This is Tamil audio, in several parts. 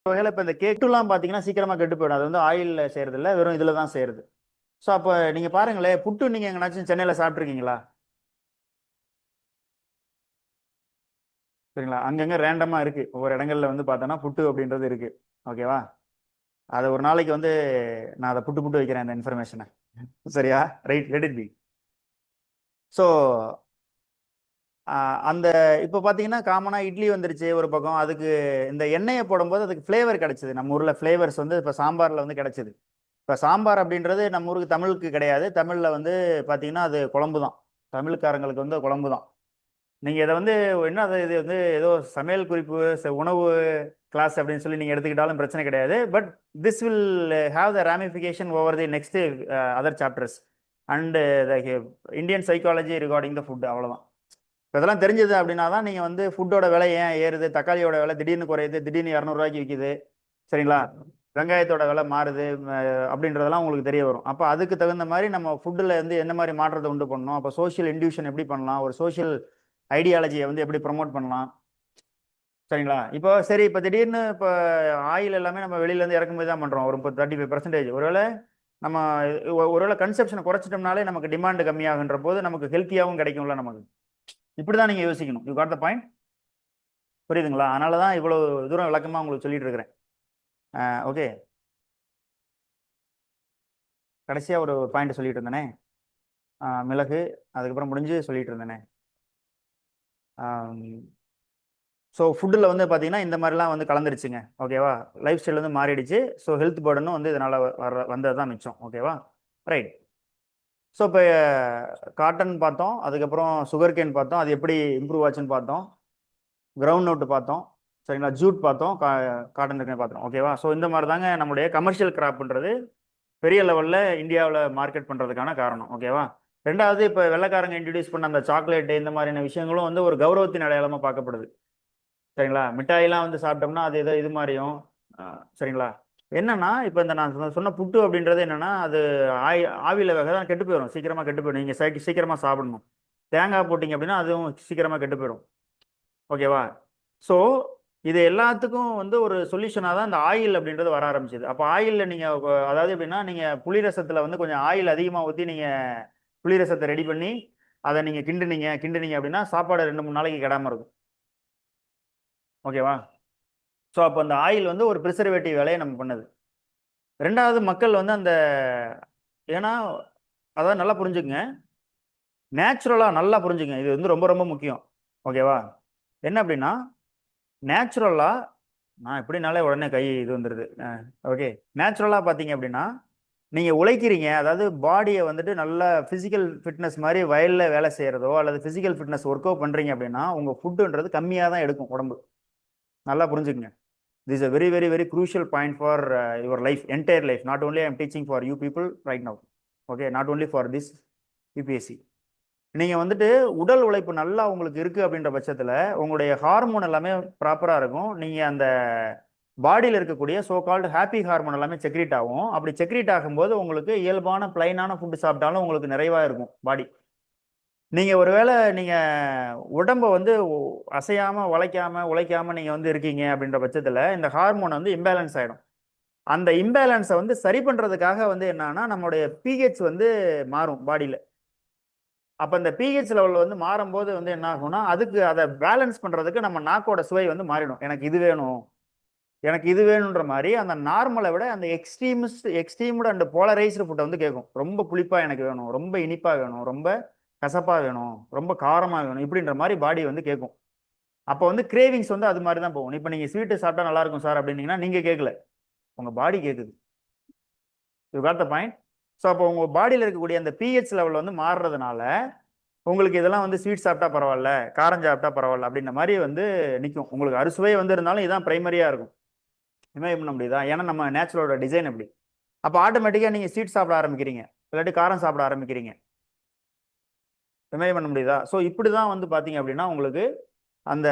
வகையில் இப்போ இந்த கேக்குலாம் பார்த்தீங்கன்னா சீக்கிரமாக கெட்டு போயிடும். அது வந்து ஆயிலில் செய்கிறது இல்லை, வெறும் இதில் தான் செய்கிறது. ஸோ அப்போ நீங்கள் பாருங்களேன், புட்டு நீங்கள் எங்கேனாச்சும் சென்னையில் சாப்பிட்ருக்கீங்களா? சரிங்களா, அங்கங்கே ரேண்டமாக இருக்குது. ஒவ்வொரு இடங்கள்ல வந்து பார்த்தோன்னா புட்டு அப்படின்றது இருக்குது. ஓகேவா? அதை ஒரு நாளைக்கு வந்து நான் அதை புட்டு புட்டு வைக்கிறேன் இந்த இன்ஃபர்மேஷனை. சரியா? Right, let it be. So அந்த இப்போ பார்த்தீங்கன்னா காமனாக இட்லி வந்துருச்சு ஒரு பக்கம். அதுக்கு இந்த எண்ணெயை போடும்போது அதுக்கு ஃப்ளேவர் கிடைச்சிது. நம்ம ஊரில் ஃப்ளேவர்ஸ் வந்து இப்போ சாம்பாரில் வந்து கிடைச்சிது. இப்போ சாம்பார் அப்படின்றது நம்ம ஊருக்கு தமிழுக்கு கிடையாது. தமிழில் வந்து பார்த்தீங்கன்னா அது குழம்பு தான். தமிழ்காரங்களுக்கு வந்து குழம்பு தான். நீங்கள் இதை வந்து என்ன, அது இது வந்து ஏதோ சமையல் குறிப்பு உணவு கிளாஸ் அப்படின்னு சொல்லி நீங்கள் எடுத்துக்கிட்டாலும் பிரச்சனை கிடையாது. But this will have the ramification over the next other chapters and the Indian psychology regarding the food. அவ்வளோதான். இப்போ இதெல்லாம் தெரிஞ்சது அப்படின்னா தான் நீங்கள் வந்து ஃபுட்டோட விலை ஏன் ஏறுது, தக்காளியோட விலை திடீர்னு குறையுது, திடீர்னு 200 ரூபாய்க்கு விற்கிது, சரிங்களா, வெங்காயத்தோட விலை மாறுது அப்படின்றதெல்லாம் உங்களுக்கு தெரிய வரும். அப்போ அதுக்கு தகுந்த மாதிரி நம்ம ஃபுட்டில் வந்து என்ன மாதிரி மாற்றத்தை உண்டு பண்ணணும், அப்போ சோஷியல் இன்டியூஷன் எப்படி பண்ணலாம், ஒரு சோஷியல் ஐடியாலஜியை வந்து எப்படி ப்ரொமோட் பண்ணலாம், சரிங்களா. இப்போ சரி, இப்போ திடீர்னு இப்போ ஆயில் எல்லாமே நம்ம வெளியிலேருந்து இறக்குமதி தான் பண்ணுறோம், ஒரு 35%. ஒருவேளை நம்ம ஒருவேளை கன்செப்ஷனை குறைச்சிட்டோம்னாலே நமக்கு டிமாண்ட் கம்மியாகுன்ற போது நமக்கு ஹெல்த்தியாகவும் கிடைக்கும்ல நமக்கு. இப்படி தான் நீங்கள் யோசிக்கணும். You got the point. புரியுதுங்களா? அதனால தான் இவ்வளோ தூரம் விளக்கமாக உங்களுக்கு சொல்லிட்டு இருக்கிறேன். ஓகே, கடைசியாக ஒரு பாயிண்ட் சொல்லிட்டு இருந்தேனே, மிளகு, அதுக்கப்புறம் முடிஞ்சு சொல்லிட்டு இருந்தேனே. ஸோ ஃபுட்டில் வந்து பார்த்தீங்கன்னா இந்த மாதிரிலாம் வந்து கலந்துருச்சுங்க. ஓகேவா? லைஃப் ஸ்டைல் வந்து மாறிடுச்சு. ஸோ ஹெல்த் பேர்டனும் வந்து இதனால் வந்தது தான் மிச்சம். ஓகேவா? ரைட். ஸோ இப்போ காட்டன் பார்த்தோம், அதுக்கப்புறம் சுகர் கேன் பார்த்தோம், அது எப்படி இம்ப்ரூவ் ஆச்சுன்னு பார்த்தோம், கிரவுண்ட் நோட்டு பார்த்தோம், சரிங்களா, ஜூட் பார்த்தோம், காட்டன் இருக்குன்னு பார்த்தோம். ஓகேவா? ஸோ இந்த மாதிரி தாங்க நம்முடைய கமர்ஷியல் கிராப்ன்றது பெரிய லெவலில் இந்தியாவில் மார்க்கெட் பண்ணுறதுக்கான காரணம். ஓகேவா? ரெண்டாவது, இப்போ வெள்ளைக்காரங்க இன்ட்ரடியூஸ் பண்ண அந்த சாக்லேட்டு இந்த மாதிரியான விஷயங்களும் வந்து ஒரு கௌரவத்தின் அடையாளமாக பார்க்கப்படுது. சரிங்களா, மிட்டாயெல்லாம் வந்து சாப்பிட்டோம்னா அது ஏதோ இது மாதிரியும், சரிங்களா. என்னன்னா இப்போ இந்த நான் சொன்ன புட்டு அப்படின்றது என்னன்னா, அது ஆவியில் வேக தான் கெட்டு போயிடும், சீக்கிரமாக கெட்டு போயிடும். நீங்கள் சீக்கிரமாக சாப்பிடணும். தேங்காய் போட்டிங்க அப்படின்னா அதுவும் சீக்கிரமாக கெட்டு போயிடும். ஓகேவா? ஸோ இது எல்லாத்துக்கும் வந்து ஒரு சொல்யூஷனாக தான் இந்த ஆயில் அப்படின்றது வர ஆரம்பிச்சது. அப்போ ஆயிலில் நீங்கள் அதாவது எப்படின்னா, நீங்கள் புளி ரசத்தில் வந்து கொஞ்சம் ஆயில் அதிகமாக ஊற்றி நீங்கள் புளி ரசத்தை ரெடி பண்ணி அதை நீங்கள் கிண்டுனீங்க அப்படின்னா சாப்பாடு 2-3 நாளைக்கு கெடாமல் இருக்கும். ஓகேவா? ஸோ அப்போ அந்த ஆயில் வந்து ஒரு ப்ரிசர்வேட்டிவ் வேலையை நம்ம பண்ணுது. ரெண்டாவது, மக்கள் வந்து அந்த, ஏன்னா அதாவது நல்லா புரிஞ்சுக்குங்க, நேச்சுரலாக நல்லா புரிஞ்சுங்க, இது வந்து ரொம்ப ரொம்ப முக்கியம். ஓகேவா? என்ன அப்படின்னா, நேச்சுரலாக நான் எப்படினாலே உடனே கை இது வந்துடுது. ஓகே, நேச்சுரலாக பார்த்தீங்க அப்படின்னா, நீங்கள் உழைக்கிறீங்க, அதாவது பாடியை வந்துட்டு நல்லா ஃபிசிக்கல் ஃபிட்னஸ் மாதிரி வயலில் வேலை செய்கிறதோ அல்லது ஃபிசிக்கல் ஃபிட்னஸ் ஒர்க் அவுட் பண்ணுறீங்க அப்படின்னா உங்கள் ஃபுட்டுன்றது கம்மியாக தான் எடுக்கும் உடம்பு. நல்லா புரிஞ்சுக்குங்க. This is a very, very, very crucial point for your life, entire life. Not only I am teaching for you people right now. Okay, not only for this UPSC. நீங்கள் வந்துட்டு உடல் உழைப்பு நல்லா உங்களுக்கு இருக்குது அப்படின்ற பட்சத்தில் உங்களுடைய ஹார்மோன் எல்லாமே ப்ராப்பராக இருக்கும். நீங்கள் அந்த பாடியில் இருக்கக்கூடிய சோ கால்டு ஹாப்பி ஹார்மோன் எல்லாமே செக்ரீட் ஆகும். அப்படி செக்ரீட் ஆகும்போது உங்களுக்கு இயல்பான பிளைனான ஃபுட்டு சாப்பிட்டாலும் உங்களுக்கு நிறைவாக இருக்கும் பாடி. நீங்கள் ஒருவேளை நீங்கள் உடம்பை வந்து அசையாமல் உழைக்காமல் நீங்கள் வந்து இருக்கீங்க அப்படின்ற பட்சத்தில் இந்த ஹார்மோன் வந்து இம்பேலன்ஸ் ஆகிடும். அந்த இம்பேலன்ஸை வந்து சரி பண்ணுறதுக்காக வந்து என்னன்னா நம்மளுடைய பிஹெச் வந்து மாறும் பாடியில். அப்போ இந்த பிஹெச் லெவல் வந்து மாறும்போது வந்து என்ன ஆகும்னா, அதுக்கு அதை பேலன்ஸ் பண்ணுறதுக்கு நம்ம நாக்கோட சுவை வந்து மாறிடும். எனக்கு இது வேணும், எனக்கு இது வேணுன்ற மாதிரி அந்த நார்மலை விட அந்த எக்ஸ்ட்ரீம்டு அண்ட் போலரைஸ்டு ஃபுட்டை வந்து கேட்கும். ரொம்ப புளிப்பாக எனக்கு வேணும், ரொம்ப இனிப்பாக வேணும், ரொம்ப கசப்பாக வேணும், ரொம்ப காரமாக வேணும், இப்படின்ற மாதிரி பாடி வந்து கேட்கும். அப்போ வந்து கிரேவிங்ஸ் வந்து அது மாதிரி தான் போகும். இப்போ நீங்கள் ஸ்வீட்டு சாப்பிட்டா நல்லா இருக்கும் சார் அப்படின்னீங்கன்னா நீங்கள் கேட்கல, உங்கள் பாடி கேட்குது. You got the point. So அப்போ உங்கள் பாடியில் இருக்கக்கூடிய அந்த பிஹெச் லெவல் வந்து மாறுறதுனால உங்களுக்கு இதெல்லாம் வந்து ஸ்வீட் சாப்பிட்டா பரவாயில்ல, காரம் சாப்பிட்டா பரவாயில்ல அப்படின்ற மாதிரி வந்து நிற்கும். உங்களுக்கு அறுசுவை வந்து இருந்தாலும் இதுதான் ப்ரைமரியாக இருக்கும். இமேஜ் பண்ண முடியுதா? ஏன்னா நம்ம நேச்சுரலோட டிசைன் எப்படி. அப்போ ஆட்டோமேட்டிக்காக நீங்கள் ஸ்வீட் சாப்பிட ஆரம்பிக்கிறீங்க, இல்லாட்டி காரம் சாப்பிட ஆரம்பிக்கிறீங்க. இமேஜ் பண்ண முடியுதா? ஸோ இப்படி தான் வந்து பார்த்தீங்க அப்படின்னா உங்களுக்கு அந்த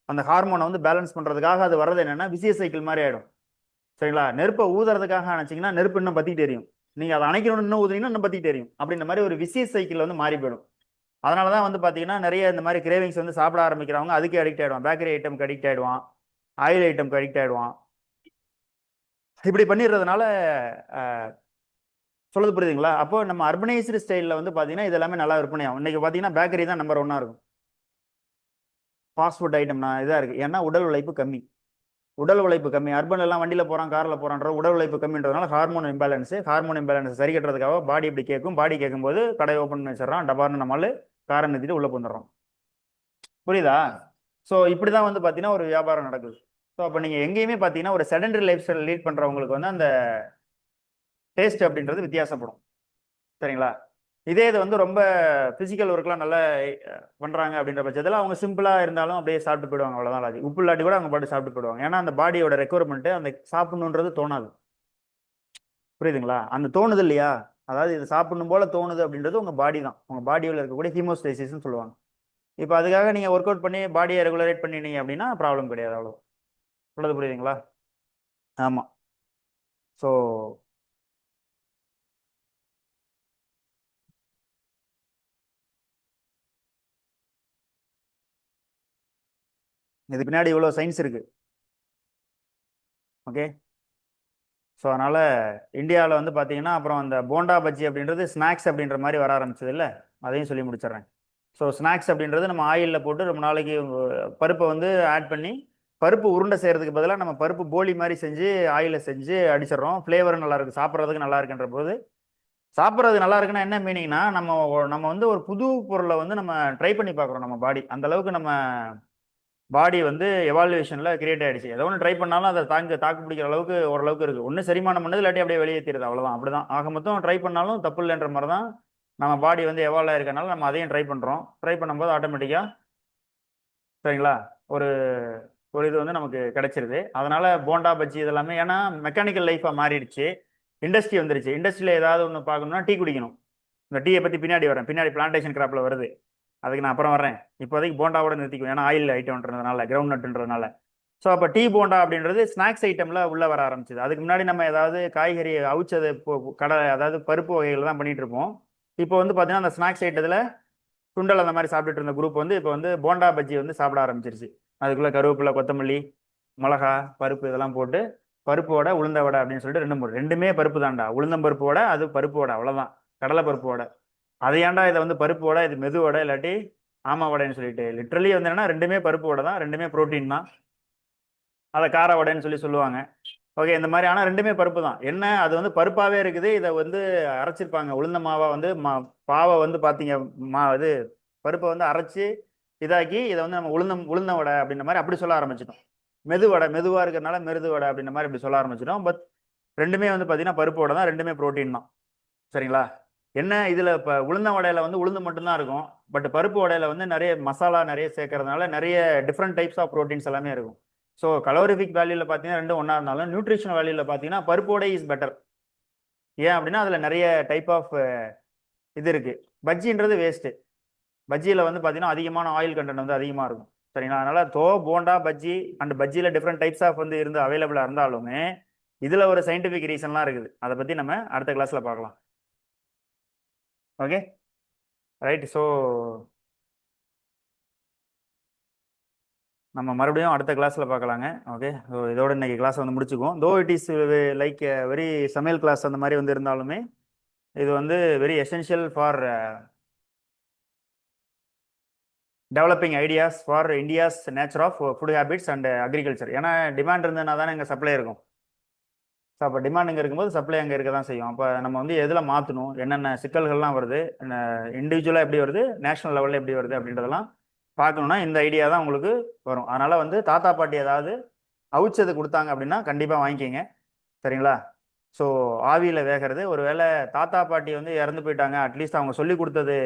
அந்த ஹார்மோனை வந்து பேலன்ஸ் பண்ணுறதுக்காக அது வர்றது என்னென்னா விசிய சைக்கிள் மாதிரி ஆகிடும். சரிங்களா, நெருப்பை ஊதுறதுக்காக நினச்சிங்கன்னா நெருப்பு இன்னும் பற்றிக்கிட்டு எரியும். நீங்கள் அதை அணைக்கணும்னு இன்னும் ஊதுனீங்கன்னா இன்னும் பற்றிக்கிட்டு எரியும். அப்படின்ற மாதிரி ஒரு விசிய சைக்கிள் வந்து மாறி போயிடும். அதனால தான் வந்து பார்த்தீங்கன்னா நிறைய இந்த மாதிரி கிரேவிங்ஸ் வந்து சாப்பிட ஆரம்பிக்கிறவங்க அதுக்கு அடிக்ட் ஆகிடுவான், பேக்கரி ஐட்டம்க்கு அடிக்ட் ஆகிடுவான். ஆயில் ஐட்டம் அடிக்ட் ஆகிடுவான். இப்படி பண்ணிடுறதுனால சொல்லுது புரியுதுங்களா? அப்போ நம்ம அர்பனைஸ்டு ஸ்டைலில் வந்து பார்த்தீங்கன்னா இது எல்லாமே நல்லா விற்பனை ஆகும். இன்னைக்கு பார்த்தீங்கன்னா பேக்கரி தான் நம்பர் ஒன்னாக இருக்கும். ஃபாஸ்ட் ஃபுட் ஐட்டம் நான் இதாக இருக்குது. ஏன்னா உடல் உழைப்பு கம்மி. உடல் உழைப்பு கம்மி. அர்பன் எல்லாம் வண்டியில் போகிறான், காரில் போகிறான்ற உடல் உழைப்பு கம்மின்றதுனால ஹார்மோன் இம்பேலன்ஸ் சரி கட்டுறதுக்காக பாடி இப்படி கேட்கும். பாடி கேட்கும்போது கடை ஓப்பன் பண்ணி வச்சிடறான். டபார்னு நம்மளால காரை நிறுத்திட்டு உள்ளே வந்துடுறோம். புரியுதா? ஸோ இப்படி தான் வந்து பார்த்தீங்கன்னா ஒரு வியாபாரம் நடக்குது. ஸோ அப்போ நீங்கள் எங்கேயுமே பார்த்தீங்கன்னா ஒரு செடன்டரி லைஃப் ஸ்டைல் லீட் பண்ணுறவங்களுக்கு வந்து அந்த டேஸ்ட் அப்படின்றது வித்தியாசப்படும். சரிங்களா? இதே இது வந்து ரொம்ப பிசிக்கல் ஒர்க்லாம் நல்லா பண்ணுறாங்க அப்படின்ற பட்சத்தில் அவங்க சிம்பிளாக இருந்தாலும் அப்படியே சாப்பிட்டு போயிடுவாங்க. அவ்வளோதான். அது உப்பு இல்லாட்டி கூட அவங்க பாட்டு சாப்பிட்டு போயிடுவாங்க. ஏன்னா அந்த பாடியோட ரெக்குவயர்மெண்ட்டு அந்த சாப்பிடணுன்றது தோணாது. புரியுதுங்களா? அந்த தோணுது இல்லையா? அதாவது இது சாப்பிடணும் போல தோணுது அப்படின்றது உங்கள் பாடி தான். உங்கள் பாடியில் இருக்கக்கூடிய ஹீமோஸ்டேசிஸ்ன்னு சொல்லுவாங்க. இப்போ அதுக்காக நீங்கள் ஒர்க் அவுட் பண்ணி பாடியை ரெகுலரேட் பண்ணினீங்க அப்படின்னா ப்ராப்ளம் கிடையாது. அவ்வளோ சொல்றது புரியுதுங்களா? ஆமாம். ஸோ இது பின்னாடி இவ்வளோ சயின்ஸ் இருக்குது. ஓகே. ஸோ அதனால் இந்தியாவில் வந்து பார்த்தீங்கன்னா அப்புறம் அந்த போண்டா பஜ்ஜி அப்படின்றது ஸ்நாக்ஸ் அப்படின்ற மாதிரி வர ஆரம்பிச்சது இல்லை? அதையும் சொல்லி முடிச்சிடுறேன். ஸோ ஸ்நாக்ஸ் அப்படின்றது நம்ம ஆயிலில் போட்டு ரொம்ப நாளைக்கு பருப்பை வந்து ஆட் பண்ணி பருப்பு உருண்டை செய்கிறதுக்கு பதிலாக நம்ம பருப்பு போலி மாதிரி செஞ்சு ஆயிலில் செஞ்சு அடிச்சிடறோம். ஃப்ளேவர் நல்லா இருக்குது, சாப்பிட்றதுக்கு நல்லா இருக்குன்ற போது சாப்பிட்றது நல்லா இருக்குன்னா என்ன மீனிங்னா நம்ம நம்ம வந்து ஒரு புது பொருளை வந்து நம்ம ட்ரை பண்ணி பார்க்குறோம். நம்ம பாடி அந்த அளவுக்கு நம்ம பாடி வந்து எவால்யூஷனில் கிரியேட் ஆகிடுச்சு. ஏதோ ஒன்று ட்ரை பண்ணாலும் அதை தாக்கு பிடிக்கிற அளவுக்கு ஓரளவுக்கு இருக்குது. ஒன்று செரிமானம் பண்ணது இல்லாட்டி அப்படியே வெளியேற்றிடுது. அவ்வளோதான். அப்படி தான் ஆக மொத்தம் ட்ரை பண்ணாலும் தப்பு இல்லைன்ற மாதிரி தான் நம்ம பாடி வந்து எவால்வ் ஆயிருக்கனால நம்ம அதையும் ட்ரை பண்ணுறோம். ட்ரை பண்ணும்போது ஆட்டோமேட்டிக்காக சரிங்களா ஒரு ஒரு இது வந்து நமக்கு கிடைச்சிருது. அதனால போண்டா பஜ்ஜி இதெல்லாமே ஏன்னா மெக்கானிக்கல் லைஃபாக மாறிடுச்சு. இண்டஸ்ட்ரி வந்துருச்சு. இண்டஸ்ட்ரியில் ஏதாவது ஒன்று பார்க்கணும்னா டீ குடிக்கணும். இந்த டீயை பற்றி பின்னாடி வரேன். பின்னாடி பிளான்டேஷன் கிராப்பில் வருது. அதுக்கு நான் அப்புறம் வரேன். இப்போதைக்கு போண்டாவோட நிறுத்திக்குவேன். ஏன்னா ஆயில் ஐட்டம்ன்றதுனால கிரவுண்ட் நட்டுன்றதுனால. ஸோ அப்போ டீ போண்டா அப்படின்றது ஸ்நாக்ஸ் ஐட்டமில் உள்ளே வர ஆரம்பிச்சிது. அதுக்கு முன்னாடி நம்ம ஏதாவது காய்கறி அவிச்சது கடை அதாவது பருப்பு வகைகள் தான் பண்ணிட்டு இருப்போம். இப்போ வந்து பார்த்தீங்கன்னா அந்த ஸ்நாக்ஸ் ஐட்டத்தில் சுண்டல் அந்த மாதிரி சாப்பிட்டுட்டு இருந்த குரூப் வந்து இப்போ வந்து போண்டா பஜ்ஜி வந்து சாப்பிட ஆரம்பிச்சிருச்சு. அதுக்குள்ளே கருவேப்பிலை, கொத்தமல்லி, மிளகா, பருப்பு இதெல்லாம் போட்டு பருப்பு வடை, உளுந்த வடை அப்படின்னு சொல்லிட்டு ரெண்டுமே பருப்பு தான்டா. உளுந்தம் பருப்பு வடை, அது பருப்பு வடை, அவ்வளோதான். கடலை பருப்பு வடை. அது ஏன்டா இதை வந்து பருப்பு வடை, இது மெது வடை இல்லாட்டி ஆமா வடைன்னு சொல்லிட்டு லிட்ரலி வந்து என்னன்னா ரெண்டுமே பருப்பு வடை தான், ரெண்டுமே ப்ரோட்டீன் தான். அதை கார வடைன்னு சொல்லுவாங்க. ஓகே. இந்த மாதிரி ஆனால் ரெண்டுமே பருப்பு தான். என்ன அது வந்து பருப்பாகவே இருக்குது. இதை வந்து அரைச்சிருப்பாங்க. உளுந்த மாவை வந்து பாவை வந்து பார்த்தீங்க இது பருப்பை வந்து அரைச்சி இதாக்கி இதை வந்து நம்ம உளுந்த வடை அப்படின்ற மாதிரி அப்படி சொல்ல ஆரம்பிச்சிட்டோம். மெது வடை மெதுவாக இருக்கிறனால மெருது வடை அப்படின்ற மாதிரி இப்படி சொல்ல ஆரம்பிச்சிட்டோம். பட் ரெண்டுமே வந்து பார்த்தீங்கன்னா பருப்பு வடை தான், ரெண்டுமே ப்ரோட்டீன் தான். சரிங்களா? என்ன இதில் இப்போ உளுந்த வடையில் வந்து உளுந்து மட்டும்தான் இருக்கும். பட் பருப்பு வடையில் வந்து நிறைய மசாலா நிறைய சேர்க்கறதுனால நிறைய டிஃப்ரெண்ட் டைப்ஸ் ஆஃப் ப்ரோட்டீன்ஸ் எல்லாமே இருக்கும். ஸோ கலோரிஃபிக் வேல்யூவில் பார்த்தீங்கன்னா ரெண்டும் ஒன்றா இருந்தாலும் நியூட்ரிஷன் வேல்யூவில் பார்த்தீங்கன்னா பருப்பு வடை இஸ் பெட்டர். ஏன் அப்படின்னா அதில் நிறைய டைப் ஆஃப் இது இருக்குது. பஜ்ஜின்றது வேஸ்ட்டு. பஜ்ஜியில் வந்து பார்த்தீங்கன்னா அதிகமான ஆயில் கண்டென்ட் வந்து அதிகமாக இருக்கும். சரிங்களா? அதனால் போண்டா பஜ்ஜி அண்ட் பஜ்ஜியில் டிஃப்ரெண்ட் டைப்ஸ் ஆஃப் வந்து இருந்து அவைலபிளாக இருந்தாலுமே இதில் ஒரு சயின்டிஃபிக் ரீசன்லாம் இருக்குது. அதை பற்றி நம்ம அடுத்த கிளாஸில் பார்க்கலாம். Okay right. ஸோ நம்ம மறுபடியும் அடுத்த கிளாஸில் பார்க்கலாங்க. ஓகே. ஸோ இதோட இன்னைக்கு கிளாஸ் வந்து முடிச்சுக்குவோம். Though it is like very சமையல் கிளாஸ் அந்த மாதிரி வந்து இருந்தாலுமே இது வந்து very essential for developing ideas for India's nature of food habits and agriculture. ஏன்னா டிமாண்ட் இருந்ததுனா தானே எங்கள் சப்ளை இருக்கும். ஸோ அப்போ டிமாண்ட் இங்கே இருக்கும்போது சப்ளை அங்கே இருக்க தான் செய்யும். அப்போ நம்ம வந்து எதில் மாற்றணும், என்னென்ன சிக்கல்கள்லாம் வருது, இண்டிவிஜுவலாக எப்படி வருது, நேஷனல் லெவலில் எப்படி வருது அப்படின்றதெல்லாம் பார்க்கணுன்னா இந்த ஐடியா தான் உங்களுக்கு வரும். அதனால் வந்து தாத்தா பாட்டி ஏதாவது அவிச்சது கொடுத்தாங்க அப்படின்னா கண்டிப்பாக வாங்கிக்கிங்க. சரிங்களா? ஸோ ஆவியில் வேகிறது ஒருவேளை தாத்தா பாட்டி வந்து இறந்து போயிட்டாங்க, அட்லீஸ்ட் அவங்க சொல்லி கொடுத்தது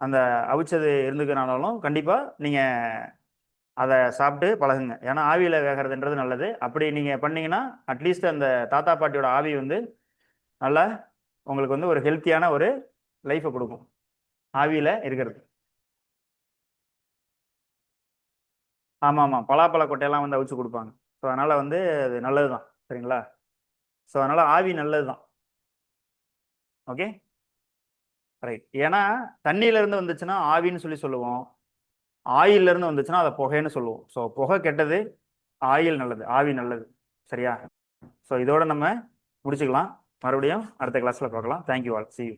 அந்த அவிச்சது இருந்துக்கிறனாலும் கண்டிப்பாக நீங்கள் அதை சாப்பிட்டு பழகுங்க. ஏன்னா ஆவியில் வேகிறதுன்றது நல்லது. அப்படி நீங்கள் பண்ணீங்கன்னா அட்லீஸ்ட் அந்த தாத்தா பாட்டியோட ஆவி வந்து நல்லா உங்களுக்கு வந்து ஒரு ஹெல்த்தியான ஒரு லைஃப்பை கொடுக்கும் ஆவியில் இருக்கிறது. ஆமாம் ஆமாம். பலாப்பழ கொட்டையெல்லாம் வந்து அவிச்சு கொடுப்பாங்க. ஸோ அதனால் வந்து அது நல்லது தான். சரிங்களா? ஸோ அதனால் ஆவி நல்லது தான். Okay right. ஏன்னா தண்ணியிலேருந்து வந்துச்சுன்னா ஆவின்னு சொல்லுவோம். ஆயிலிருந்து வந்துச்சுன்னா அதை புகைன்னு சொல்லுவோம். ஸோ புகை கெட்டது, ஆயில் நல்லது, ஆவி நல்லது. சரியா? ஸோ இதோட நம்ம முடிச்சுக்கலாம். மறுபடியும் அடுத்த கிளாஸ்ல பார்க்கலாம். Thank you all. See you.